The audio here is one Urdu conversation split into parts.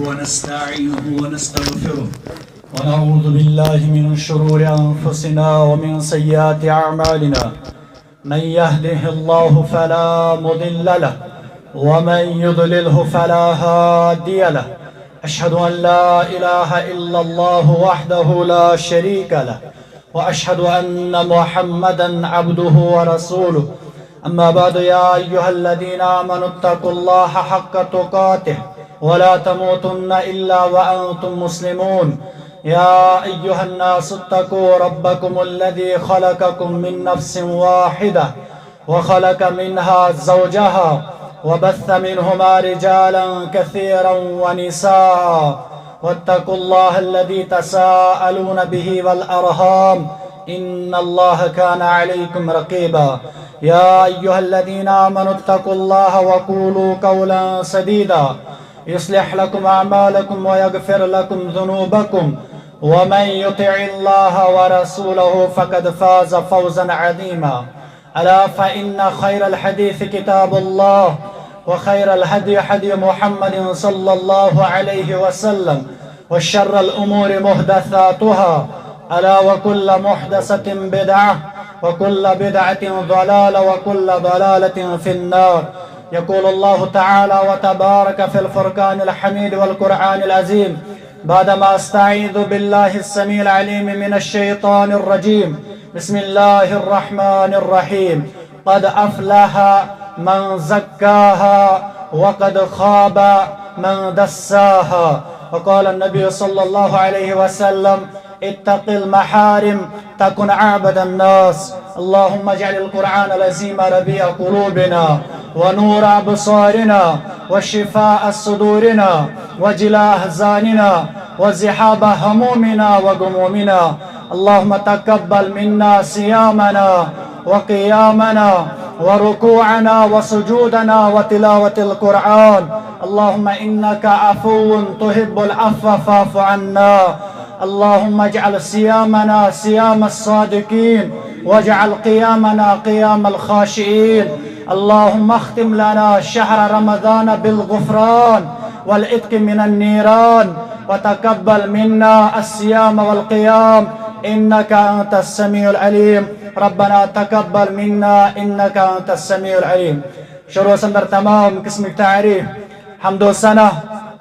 ونستعينه ونستغفره ونعوذ بالله من شرور أنفسنا ومن سيئات أعمالنا من يهده الله فلا مضل له ومن يضلله فلا هادي له أشهد أن لا إله إلا الله وحده لا شريك له وأشهد أن محمدا عبده ورسوله أما بعد يا أيها الذين آمنوا اتقوا الله حق تقاته ولا تموتن إلا وأنتم مسلمون يا أيها الناس اتقوا ربكم الذي خلقكم من نفس واحدة وخلق منها زوجها وبث منهما رجالا كثيرا ونساء واتقوا الله الذي تساءلون به والأرحام إن الله كان عليكم رقيبا يا أيها الذين آمنوا اتقوا الله وقولوا قولا سديدا يصلح لكم أعمالكم ويغفر لكم ذنوبكم ومن يطع الله ورسوله فقد فاز فوزا عظيما ألا فإن خير الحديث كتاب الله وخير الهدي هدي محمد صلى الله عليه وسلم وشر الأمور محدثاتها ألا وكل محدثة بدعة وكل بدعة ضلالة وكل ضلالة في النار يقول الله تعالى وتبارك في الفرقان الحميد والقرآن العظيم بعدما استعيذ بالله السميع العليم من الشيطان الرجيم بسم الله الرحمن الرحيم قد أفلح من زكاها وقد خاب من دساها وقال النبي صلى الله عليه وسلم اتق المحارم تكن عبد الناس اللهم اجعل القرآن العظيم ربيع قلوبنا ونور أبصارنا وشفاء صدورنا وجلاء أحزاننا وذهاب همومنا وغمومنا اللهم تقبل منا صيامنا وقيامنا وركوعنا وسجودنا وتلاوة القرآن اللهم إنك عفو تحب العفو فاعف عنا اللهم اجعل صيامنا صيام الصادقين واجعل قيامنا قيام الخاشعين اللهم اختم لنا شهر رمضان بالغفران والعتق من النيران وتقبل منا الصيام والقيام إنك أنت السميع العليم ربنا تقبل منا إنك أنت السميع العليم شروع سندر تمام قسم تعريف حمد و ثنا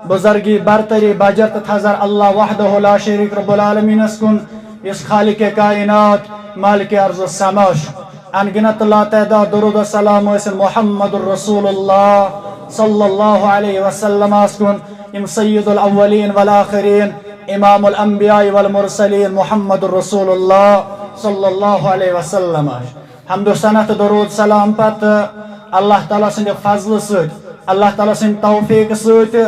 بزرگی برتری بجرت حضر اللہ وحدہ لا شریک رب العالمین اسکن اس خالق کائنات مالک ارض السماش انگنت لا تعداد درود و سلام وسلم محمد الرسول اللہ صلی اللہ علیہ وسلم اسکن ام سید الاولین والآخرین امام الانبیاء والمرسلین محمد الرسول اللہ صلی اللہ علیہ وسلم حمد و ثنا درود سلام پت اللہ تعالیٰ سند فضل سۭتۍ اللہ تعالیٰ سند توفیق سۭتۍ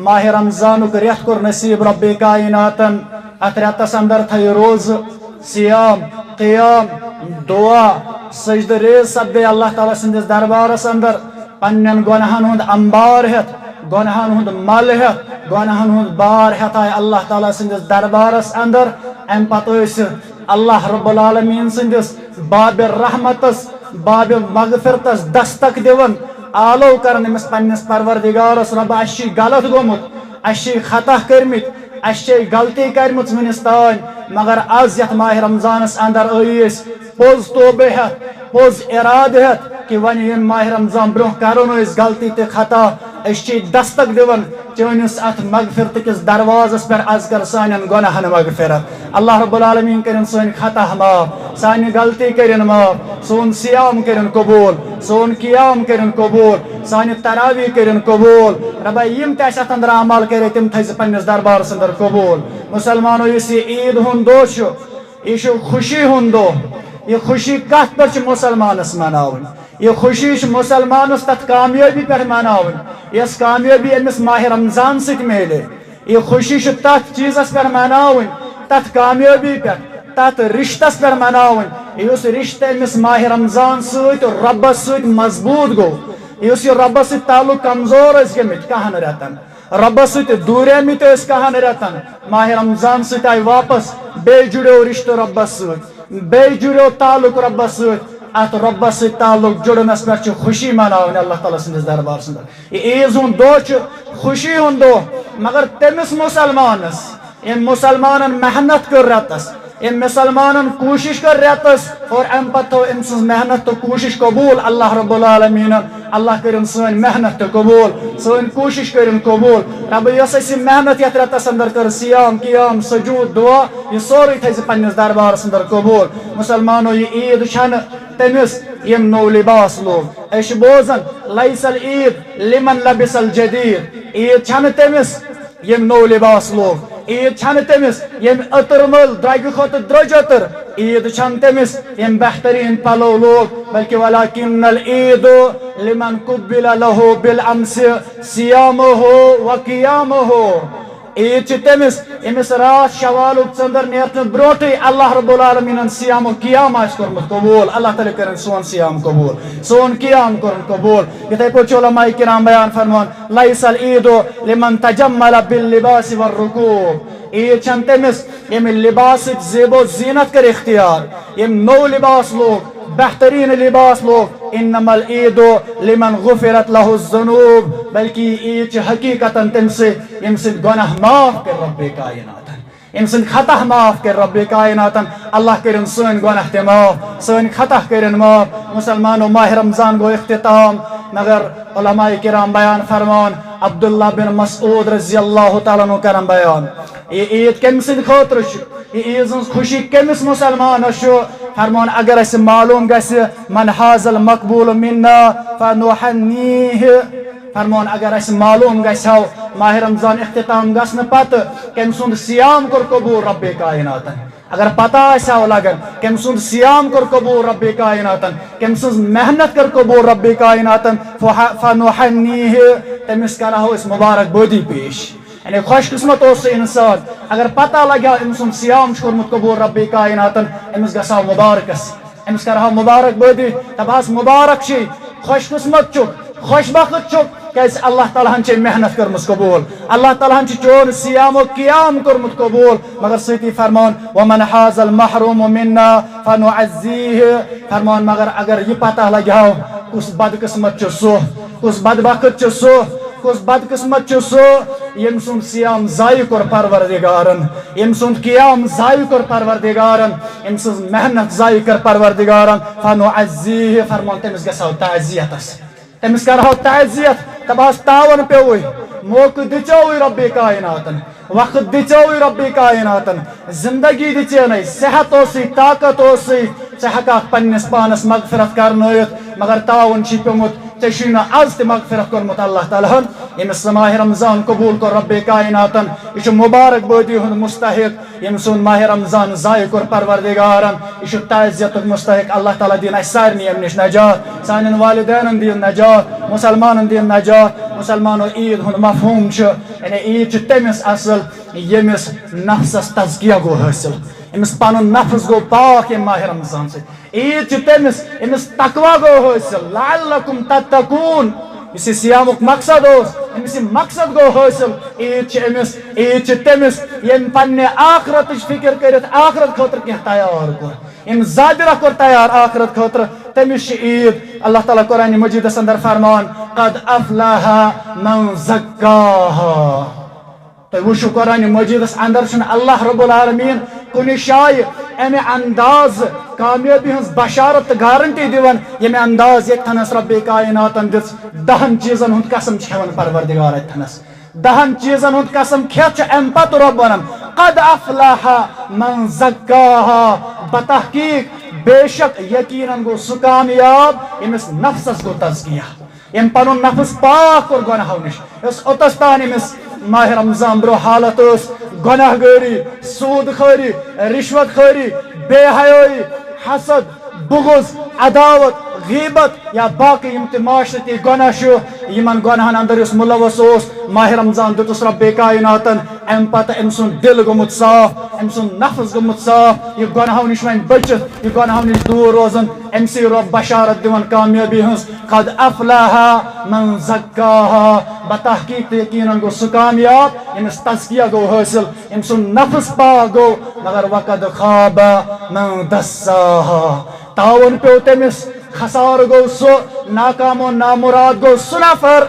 ماہ رمضان ریت کور نصیب رب کائناتن ات ریتس اندر تھے روز سیام قیام دعا سجد ریز سپدے اللہ تعالیٰ سندس دربارس اندر پنن گناہن ہند انبار ہت گناہن ہند مل ہت گناہن ہند بار ہت آئے اللہ تعالیٰ سندس دربارس اندر ام پتہ اللہ رب العالمین سندس باب رحمتس باب مغفرتس دستک دیون آلو کرن امس پنس پروردگارس رب اش غلط گومت اش خطا کرمت اش غلطی کرمت ونس تان مگر آز یت ماہ رمضانس اندر ایس پوز توبہ ہت پوز اراد ہت کہ ون یم ماہ رمضان برو کرون اس غلطی تے خطا اش دستک دیون چونس ات مغفرت کس دروازس پر از کر سانن گناہن مغفرت اللہ رب العالمین کرن سن خطا معاف سانی غلطی کرن معاف سون صیام کرن قبول سون قیام کرن قبول سانی تراویح کرن قبول رب یم تہ ات اندر عمل کرے تم تھز پنس دربارس اندر قبول مسلمانو اس عید ہند دو یہ خوشی ہند دو یہ خوشی کت پر مسلمانس مناون یہ خوشی مسلمانس تت کامیابی پہ مناون یس کامیابی امس ماہ رمضان ست میلے یہ خوشی تت چیزس پہ مناون تت کامیابی پہ تت رشتس پہ مناون اس رشتہ امس ماہ رمضان ست ربس ست مضبوط گو اس ربس ست تعلق کمزور گمت کہن رتن ربس ست دوریمت کہن رتن ماہ رمضان ست آئی واپس بے جڑو رشتہ ربس ست بے جڑو تعلق ربس ست ات ربس تعلق جڑنس پہ خوشی مناون اللہ تعالیٰ سندس دربار سندر یہ عیز ہند دہ خوشی ہند دہ مگر تمس مسلمانس ام مسلمان محنت کر رتس ام مسلمان کوشش کر رتس اور ام پتہ ام سن محنت تو کوشش قبول اللہ رب العالمین اللہ کرن سن محنت تو قبول سن کوشش کرن قبول رب یس محنت یت رتس اندر کر سیام قیام سجود دعا یہ سوری تھے پنس دربار اندر قبول مسلمانو یہ عید چھن تمس یم نو لباس لوگ اش بوزن لیس العید لمن لبس الجدید عید چھن تمس یم نو لباس لوگ عید چھن تمس یم عطر مل درگ کھت درج عطر عید چھن تمس یم بہترین پلو لوگ بلکہ ولکن العید لمن قبل له بالامس صیامه وقیامه عید تمس امس رات شوال ژندر نیرن بروٹے اللہ رب العالمین سیام و قیام آس کورمت قبول اللہ تعالیٰ کرن سون سیام قبول سون قیام کرن قبول یتھے پٲٹھۍ علماء کرام بیان فرمان لیس العید لمن تجمل باللباس والرکوب عید چھن تمس یم لباس زیب و زینت کر اختیار یم نو لباس لوگ بہترین لباس لوگ انما العید لمن غفرت له الذنوب بلکہ عید حقیقتا تم سے یم سن گناہ معاف کر رب کائنات یم سن خطا معاف کر رب کائنات اللہ کرن سن گناہ تہ معاف سن خطا کرن معاف مسلمانو ماہ رمضان گو اختتام مگر علماء کرام بیان فرمان عبداللہ بن مسعود رضی اللہ تعالیٰ عنہ کرم بیان یہ عید کم سن خاطر یہ عید خوشی کمس مسلمان فرمان اگر اس معلوم گس من حاضل مقبول منا فنحنیہ فرمان اگر اس معلوم گسو ماہ رمضان اختتام گسن پتہ کم سند سیام کر قبول رب کائنات اگر پتہ آسو لگن کم سند سیام کر قبول رب کائنات کم سند محنت کر قبول رب کائنات فنحنیہ تمس کرو اس مبارک بودی پیش یعنی خوش قسمت اس انسان اگر پتہ لگا ام سن سیام کورمت قبول رب کائنات امس گسو مبارکس امس کرو مبارک بودی دپہس مبارک چھ خوش قسمت چھ خوش بخت چھ کیاز اللہ تعالیٰ ہن چھ محنت کرمس قبول اللہ تعالیٰ ہن چھ چون سیام و قیام کورمت قبول مگر ستی فرمان ومن حاز المحروم منا فنعزیہ فرمان مگر اگر یہ پتہ لگاو کس بد قسمت چھ سو کس بد بخت چھ سو کس بد قسمت چھ سو یم سن سیام ضائع کور پروردگارن یم سن قیام ضائع کور پروردگارن یم سن محنت ضائع کر پروردگارن فنعزیہ فرمان تمس گسو تعزیتس تمس کرو تعزیت تباس تعاون پیوئی موقع دچوئی رب کائنات وقت دچوئی رب کائنات زندگی دچے صحت اسی طاقت اسی ژٕ پنس پانس مغفرت کرنٲیِتھ مگر تعاون چھی پیومت ژےٚ چھُے نہٕ آز تہِ مغفرت کوٚرمُت اللہ تعالیٰ ہن ییٚمِس ماہ رمضان قبول کوٚر رب کائناتن یہِ چھُ مبارک بٲدی ہُنٛد مستحق ییٚمہِ سُنٛد ماہ رمضان ضایع کوٚر پروردگارن یہِ چھُ تعزیتُک مستحق اللہ تعالیٰ دِیِن اَسہِ سارنٕے اَمہِ نِش نجات سانٮ۪ن والدینن دِیِن نجات مسلمانن دِیِن نجات مسلمانو عیٖد ہُنٛد مفہوٗم چھُ یعنی عیٖد چھِ تٔمِس اصل ییٚمِس نفسس تزکیہ گوٚو حٲصِل امس پن نفس گو پاک یم ماہ رمضان سے عید تمس امس تقوا گو حاصل لعلکم تتقون اس سیامک مقصد امس مقصد گو حاصل عید تمس یم پنہ آخرت فکر کرت آخرت خاطر کی تیار کور یم زادرہ کور تیار آخرت خاطر تمس عید اللہ تعالیٰ قرآن مجیدس اندر فرمان قد افلح من زکاها تو وشو قرآن مجیدس اندر چھن اللہ رب العالمین کن شائع امہ انداز کامیابی ہز بشارت گارنٹی دیون یمہ انداز یتنس رب کائنات دس 10 چیزن ہند قسم کھیون پروردگار یتنس 10 چیزن ہند قسم کھیت ام پت رب ونان قد افلح من زکاها بتحقیق بے شک یقیناً گو سہ کامیاب یمس نفسس گو تزکیہ یم پن نفس پاک اور گناہو نش اس اوتستان امس ماہ رمضان برو حالت اس گناہ گاری سود خوری رشوت خوری بے حیائی حسد بغض عداوت غیبت یا باقی یم تہ معاشرتی گناہ یمن گناہن اندر اس ملوث ماہ رمضان دتس رب کائناتن ام پتہ ام سن دل گومت صاف ام سن نفس گومت صاف یہ گناہو نش وۄنۍ بچت یہ گناہو نش دور روزن ام سی رب بشارت دِوان کامیابی ہنز قد افلح من زکاها بتحقیق یقیناً گو سہ کامیاب یمس تزکیہ گو حاصل ام سن نفس پاک گو مگر وقد خاب من دساها تاون پیو تمس خسار گو سو ناکام و نامراد گو سو نفر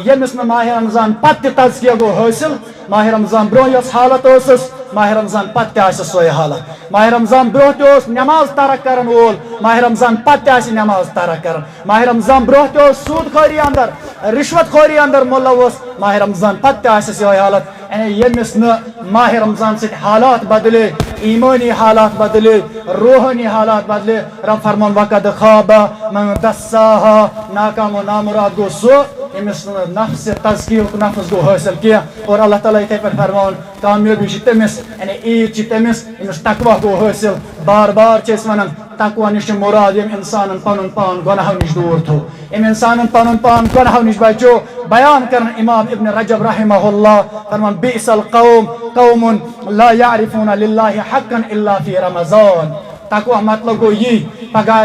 یمس نا ماہ رمضان پتہ تزکیہ گو حاصل ماہ رمضان برو یس حالت اسس ماہ رمضان پتہ آس سوی حالت ماہ رمضان برو تہ نماز ترک کرن وول ماہ رمضان پتہ آس نماز ترک کرن ماہ رمضان برو تہ سود خوری اندر رشوت خوری اندر ملوث ماہ رمضان پتہ آس یہ حالت یعنی یمس نا ماہ رمضان ست حالات بدلے ایمانی حالات بدلے روحانی حالات بدلے رب فرمان وقد خواب من دساها ناکام و نامراد گو سو امس نفس تزکیہ نفس گو حاصل کیا اور اللہ تعالیٰ اتھے پر فرمان کامیابی تمس یعنی عید تمس امس تقوی گو حاصل بار بار چیس ونان تقوی نش مراد یم انسان پن پان گناہو نش دور تھو یم انسان پن پان گناہو نش بچو بیان کرن امام ابن رجب رحمہ اللہ فرمان بئس القوم قوم لا يعرفون للہ حقا الا فی رمضان تقوی مطلب گو یہ پگہ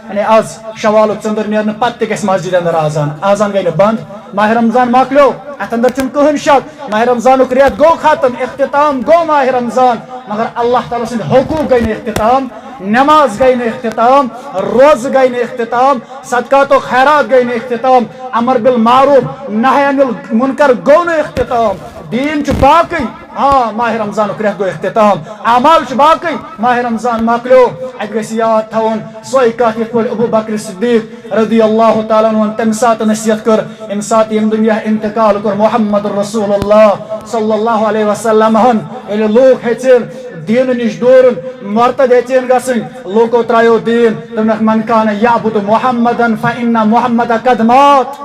یعنی آز شوال ژندر نیرن پتہ گژھِ مسجد اندر آزان گئی بند ماہ رمضان مکلیو ات اندر چھُنہٕ کٕہٕنۍ شک ماہ رمضانُک رٮ۪تھ گوٚو ختم اختتام گوٚو ماہ رمضان مگر اللہ تعالیٰ سٕنٛدۍ حقوٗق گٔے نہٕ اختتام نماز گئی نہٕ اختتام روزٕ گئی نہٕ اختتام صدقات و خیرات گئی نہٕ اختتام امر بالمعروف نہی عن المنکر گوٚو نہٕ اختتام دین چھُ باقٕے ہاں ماہ رمضانُک رٮ۪تھ گوٚو اختتام اعمال چھُ باقٕے ماہ رمضان مکلیو اتہِ گژھِ یاد تھاوُن سۄے کتھ یِتھ پٲٹھۍ ابو بکر صدیق رضی اللہ تعالیٰ عنہ تمہِ ساتہٕ نصیحت کٔر ییٚمہِ ساتہٕ ییٚمہِ دُنیا انتقال کوٚر محمد رسول اللہ صلی اللہ علیہ وسلم ہن ییٚلہِ لوٗکھ ہیٚژن دین نش دورن مرتد ہیٚژن گژھٕنۍ لوٗکو ترٛایو دیٖن دوٚپنکھ من کان یعبد محمدن فإن محمد قد مات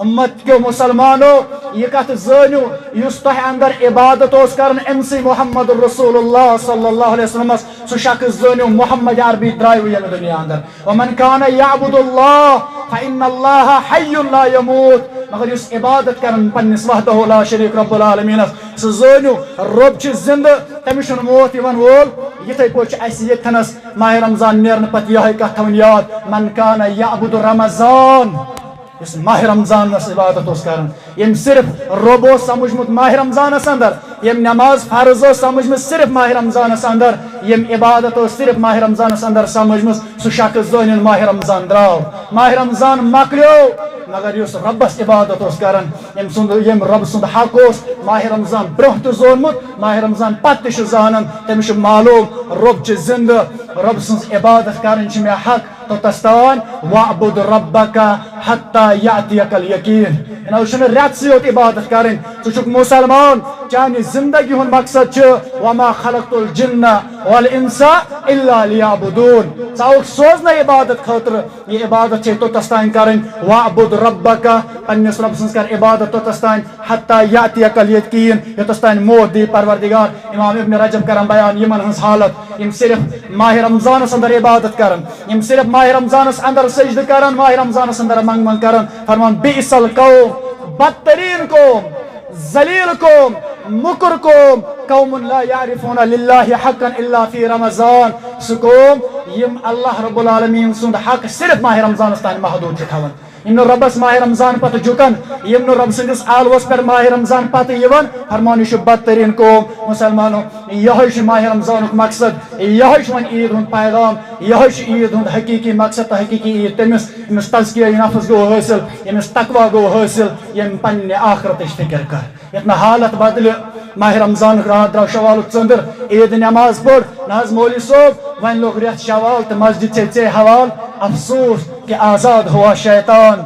امت کیو مسلمانو یہ کت زانو یس تہ اندر عبادت اس کرن امسی محمد رسول اللہ صلی اللہ علیہ وسلم سو شخص زانو محمد عربی درائیو یم دنیا اندر ومن کان یعبد اللہ فإن اللہ حی لا يموت مگر یس عبادت کرن پنس وحدہ لا شریک رب العالمین سو زانو رب چھ زندہ تمس موت یوان وول یتھے پٲٹھۍ چھُ اسہِ ییٚتھنس ماہ رمضان نیرنہٕ پتہٕ یہے کتھ تھاوٕنۍ یاد من کان یعبد رمضان اس ماہ رمضان عبادت اس کرن یم صرف رب سمجھمت ماہ رمضان اندر یم نماز فرض سمجھمت صرف ماہ رمضان اندر یم عبادت صرف ماہ رمضان اندر سمجھمت سو شخص زون ماہ رمضان دراو ماہ رمضان مکلیو مگر یس ربس عبادت اس کرن یم رب سند حق اس ماہ رمضان برہ تہ زونمت ماہ رمضان پتہ تہ زانن تمس معلوم رب چھ زندہ رب سند عبادت کرن چھ مے حق توتستان وعبد ربک حتی یأتیک الیقین انہو چھنہ رٮ۪تسٕے یوت عبادت کرن ژٕ چھُکھ مسلمان چانہ زندگی ہُنٛد مقصد چھ وما خلقت الجن والانس الا لیعبدون ژٕ آوُکھ سوزنہ عبادت خاطر یہ عبادت چھے توتستان کرن وعبد ربک پننس رب سٕنٛز کر عبادت توتستان حتی یأتیک الیقین یوتستان موت دی پروردگار امام ابن رجب کرن بیان یمن ہنٛز حالت یم صرف ماہ رمضان اندر عبادت کرن یم صرف ماہ رمضان اندر سجدہ کرن ماہ رمضان اندر منگ کرن فرمان بئس القوم بدترین قوم ذلیل قوم مکر قوم قوم لا يعرفون للہ حقا الا فی رمضان سہ قوم یم اللہ رب العالمین سند حق صرف ماہ رمضان تان محدود چھ تھاون یم نو ربس ماہ رمضان پتہ جھکن یم نو رب سندس آلوس پر ماہ رمضان پتہ یون فرمان یہ بدترین قوم مسلمانو یہ ماہ رمضان مقصد یہ عید ہند پیغام یہ عید ہند حقیقی مقصد تو حقیقی عید تمس یمس تزکیہ نفس گو حاصل یمس تقوی گو حاصل یم پنہ آخرت فکر کر یتنا حالت بدل ماہ رمضان رات درو شوال ژندر عید نماز پڑ ناز مولوی صوب ون لوگ رٮ۪تھ شوال تو مسجد ژے حوال افسوس کہ آزاد ہوا شیطان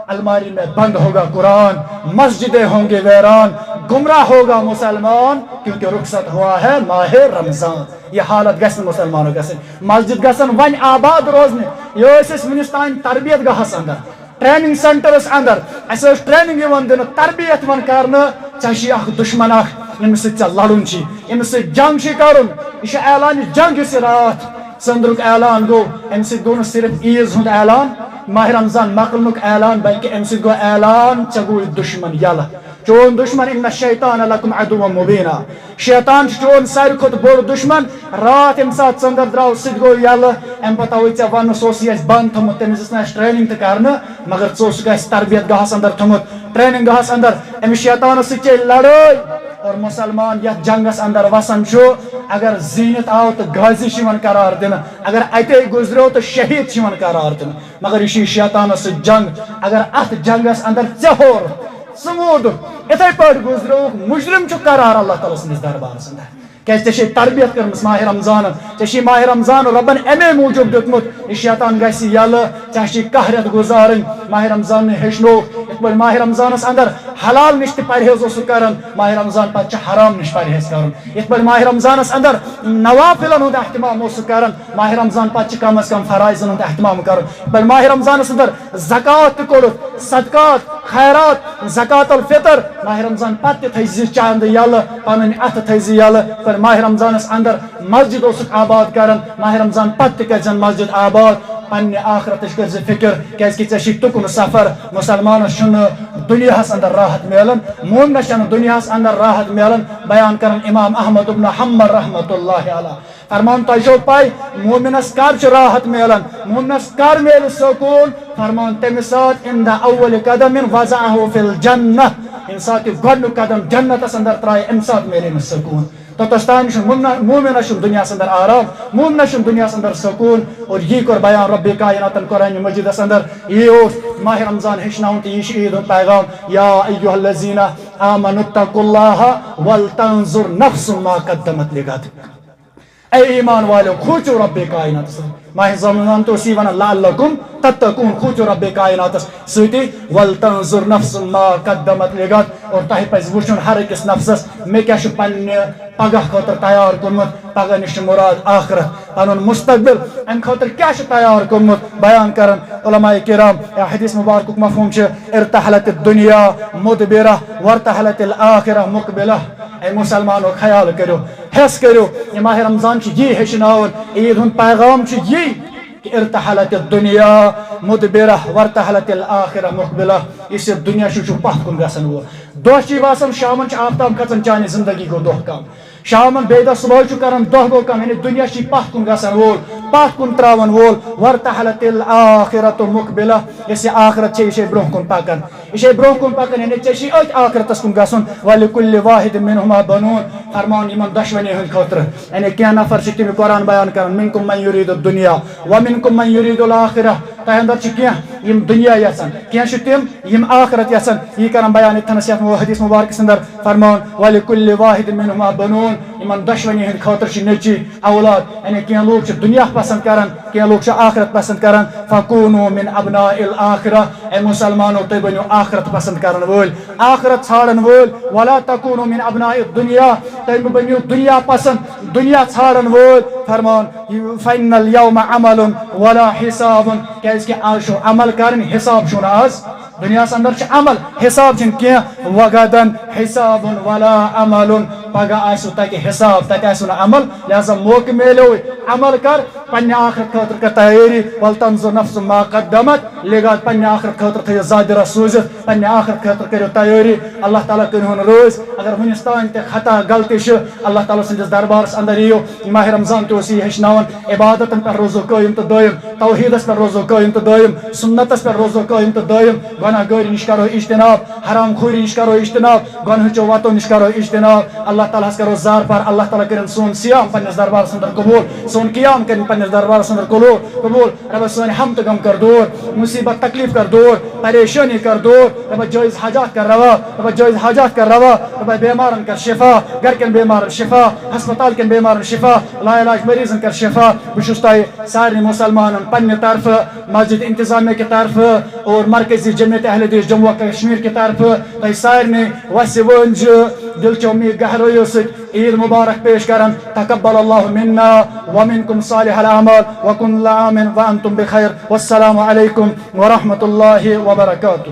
الماری میں بند ہوگا قرآن مسجدیں ہوں گے ویران گمراہ ہوگا مسلمان کیونکہ رخصت ہوا ہے ماہ رمضان یہ حالت گھن مسلمانوں گھن مسجد گھن ون آباد روزنے یہ ونس تان تربیت گاہس اندر ٹریننگ سینٹرس اندر اس ٹریننگ دن تربیت ون کرنا ژے اخ دشمن اخ یمس سۭتۍ ژےٚ لڑُن چھی یمس سۭتۍ جنگ چھی کرُن یہ اعلان جنگ یُس رات ژندرُک اعلان گو امہ سۭتۍ گو نہٕ صرف عیز ہُنٛد اعلان ماہ رمضان مکلنُک اعلان بلکہ امہ سۭتۍ گو اعلان ژےٚ گوٚوُے دشمن یلہٕ چون دشمن ان الشیطان لکم عدو مبینہ شیطان چون ساروی کھۄتہٕ بوٚڑ دشمن رات ییٚمہِ ساتہٕ ژندر درٛاو سُہ تہِ گوٚو یلہٕ امہِ پتہٕ آوُے ژےٚ وننہٕ سُہ اوس اَسہِ بنٛد تھوٚمُت تٔمِس ٲس نہٕ اَسہِ ٹریننگ تہِ کرنہٕ مگر ژٕ اوسُکھ اَسہِ تربیت گاہس اندر تھوٚمُت ٹریننگ گاہس اندر أمِس شیطانس سۭتۍ چے لڑٲے اور مسلمان یتھ جنگس اندر وسن چھو اگر زینت آو تو غازی شیون قرار دن اگر اتے گزرو تو شہید شیون قرار دن مگر یہ شیطان سے جنگ اگر ات جنگس اندر ژہور سمود اتھے پٲٹھۍ گزرو مجرم چھُ قرار اللہ تعالیٰ سٕنٛدِس دربارس اندر کیازِ ژےٚ تربیت کٔرمٕژ ماہ رمضان ژےٚ ماہ رمضان ربن امے موٗجوٗب دیُتمُت یہِ شیطان گژھِ یلہٕ ژےٚ کاہ رٮ۪تھ گُزارٕنۍ ماہ رمضان ہیٚچھنووُکھ یِتھ پٲٹھۍ ماہ رمضانس اندر حلال نش تہِ پرہیز اوس سُہ کران ماہ رمضان پتہٕ چھُ حرام نش پرہیز کرُن یِتھ پٲٹھۍ ماہ رمضانس اندر نوافلن ہُنٛد احتمام اوس سُہ کران ماہ رمضان پتہٕ چھُ کم از کم فرائضن ہُنٛد احتمام کرُن یِتھ پٲٹھۍ ماہ رمضانس اندر زکات تہِ کوٚڑُتھ صدقات خیرات زکات الفطر ماہ رمضان پتہٕ تہِ تھٲے زِ چاندٕ یلہٕ پنٕنۍ اتھٕ تھٲے زِ یلہٕ پر ماہ رمضانس اندر مسجد اوسُکھ آباد کران ماہ رمضان پتہٕ تہِ کرزن مسجد آباد پننہِ آخرتٕچ کٔرزِ فکر کیازِ ژےٚ چھُے تُکُن سفر مسلمانس چھُنہٕ دُنیاہس اندر راحت میلان مومنس چھنہٕ دُنیاہس اندر راحت میلان بیان کران امام احمد ابن حنبل رحمۃ اللہ علیہ فرمان تۄہہِ چھو پاے مومنس کر چھُ راحت میلان مومنس کر میلہِ سکوٗن فرمان تمہِ ساتہٕ اِن دَ اول قدم وضعه فی الجنہ ییٚمہِ ساتہٕ یہِ گۄڈنیُک قدم جنتس اندر ترایہِ امہِ ساتہٕ میلہِ أمِس سکوٗن توٚتس تام چھُنہٕ مومنس چھُنہٕ دُنیاہس اندر آرام مومنس چھُنہٕ دُنیاہس اندر سکوٗن اور یی کوٚر بیان ربِ کائناتن قرآنِ مجیدس اندر یی اوس ماہ رمضان ہیٚچھناوُن تہٕ یہِ چھُ عیٖد ہُنٛد پیغام یا ایُّہا الذیٖنَ آمنوا اتقوا اللّٰہ ولتنظر نفس ما قدمت لغد اے ایمان والو کھوٗژِو ربِ کائناتس ماہ رمضان تو اسی ونان لعلکم تتقون کھوٗژِو ربِ کائناتس سۭتی ولتنظر نفس ما قدمت لغد اور تۄہہِ پزِ وٕچھُن ہر أکِس نفسس مےٚ کیاہ چھُ پننہِ پگہ خٲطرٕ تیار کوٚرمُت پگہ نِش چھُ مُراد آخرت پنُن مستقبل امہِ خٲطرٕ کیاہ چھُ تیار کوٚرمُت بیان کران علماء کرام یا حدیث مبارکُک مفہوم چھُ ارتحلت الدنیا مدبرہ وارتحلت الآخرہ مقبلہ اے مسلمانو خیال کٔرِو حیس کٔرِو یہِ ماہ رمضان چھُ یی ہیٚچھناوان عیٖد ہُنٛد پیغام چھُ یی کہ ارتحلت الدنیا مدبرہ وارتحلت الآخرہ مقبلہ یُس یہِ دُنیا چھُ پتھ کُن گژھن وول دۄہ چھُے باسان شامن چھُ آفتاب کھژان چانہِ زندگی گوٚو دۄہ کم شامن بیٚیہِ دۄہ صبحٲے چھُ کران دۄہ گوٚو کم یعنی دُنیا چھُے پتھ کُن گژھن وول پتھ کُن تراون وول وارتحلت الآخرۃ مقبلہ یۄس یہِ آخرت چھِ یہِ چھے برونٛہہ کُن پکان یہِ چھے برونٛہہ کُن پکان یعنی ژےٚ چھُے أتھۍ آخرتس کُن گژھُن ولکُلِ واحد منہما بنوٗن فرمان یِمن دۄشوٕنی ہٕنٛدۍ خٲطرٕ یعنی کینٛہہ نفر چھِ تِم قرآن بیان کران منکم من یریٖد الدنیا ومنکم من یریٖد الآخرہ تۄہہِ اندر چھِ کینٛہہ یِم دُنیا یژھان کینٛہہ چھِ تِم یِم آخرت یژھان یی کران بیان یِتھنس یتھ حدیث مبارکس اندر فرمان ولکُلِ واحد منہما بنوٗن یِمن دۄشوٕنی ہٕنٛدۍ خٲطرٕ چھِ نیٚچی اولاد یعنی کینٛہہ لوٗکھ چھِ دُنیا پسند کران کینٛہہ لوٗکھ چھِ آخرت پسند کران فکوٗنوٗ من ابناء الآخرہ اے مسلمانو تُہۍ بٔنِو آخرت پسند کرن وٲلۍ آخرت ژھانڈن وٲلۍ ولا تکوٗنوٗ من ابناء الدنیا تُہۍ مہٕ بٔنِو دُنیا پسند دُنیا ژھانڈن وٲلۍ فرمان فإن اليوم عمل ولا حساب کیازِ کہ آز چھُ عمل کرٕنۍ حساب چھُنہٕ آز دُنیاہس اندر چھُ عمل حساب چھُنہٕ کینٛہہ وغدن حساب ولا عمل پگہہ آسِوٕ تتہِ حساب تتہِ آسِوٕ نہٕ عمل لہذا موقعہٕ میلیوٕے عمل کر پننہِ آخرت خٲطرٕ کر تیٲری ولتنظر نفس ما قدمت لغد پننہِ آخرت خٲطرٕ تھٲیِو زادِرہ سوٗزِتھ پننہِ آخرت خٲطرٕ کٔرِو تیٲری اللہ تعالیٰ کٔرِہُن رٲضۍ اگر وُنِس تانۍ تہِ خطا غلطی چھِ اللہ تعالیٰ سٕنٛدِس دربارس اندر یِیِو یہِ ماہ رمضان تہِ اوس یی ہیٚچھناوان عبادتن پٮ۪ٹھ روزو قٲیِم تہٕ دٲیِم توحیٖدس پٮ۪ٹھ روزو قٲیِم تہٕ دٲیِم سُنتس پٮ۪ٹھ روزو قٲیِم تہٕ دٲیِم گۄناہ گٲری نِش کرو اجتناب حرام خوٗری نِش کرو اجتناب گۄنہٕچو وتو نِش کرو اجتناب اللہ تعالیٰ ہس کرو زار پار اللہ تعالیٰ کٔرِنۍ سون سیام پننِس دربارس اندر قبوٗل سون قیام کٔرِنۍ پننِس دربارس اندر قبوٗل رۄبا سٲنۍ ہم تہٕ غم کر دوٗر مُصیبت تکلیٖف کر دوٗر پریشٲنی کر دوٗر رۄبا جٲیز حاجات کر روا رۄبا جٲیز حاجات کر روا رۄبا بیمارن کر شفا گرکٮ۪ن بیمارن شفا ہسپتال کٮ۪ن بیمارن شفا لا علاج مریضن کر شفا بہٕ چھُس تۄہہِ سارنٕے مُسلمانن پننہِ طرفہٕ مسجد انتظامیہ کہِ طرفہٕ اور مرکزی جمعیت اہل حدیث جموں و کشمیر کہِ طرفہٕ تۄہہِ سارنٕے وسہِ وٲنٛجہِ دلچو اُمیٖد گہرٲیو سۭتۍ عید مبارک پیش کران تقبل اللہ منا ومنکم صالح الاعمال وکل عام وانتم بخیر والسلام علیکم ورحمۃ اللہ وبرکاتہ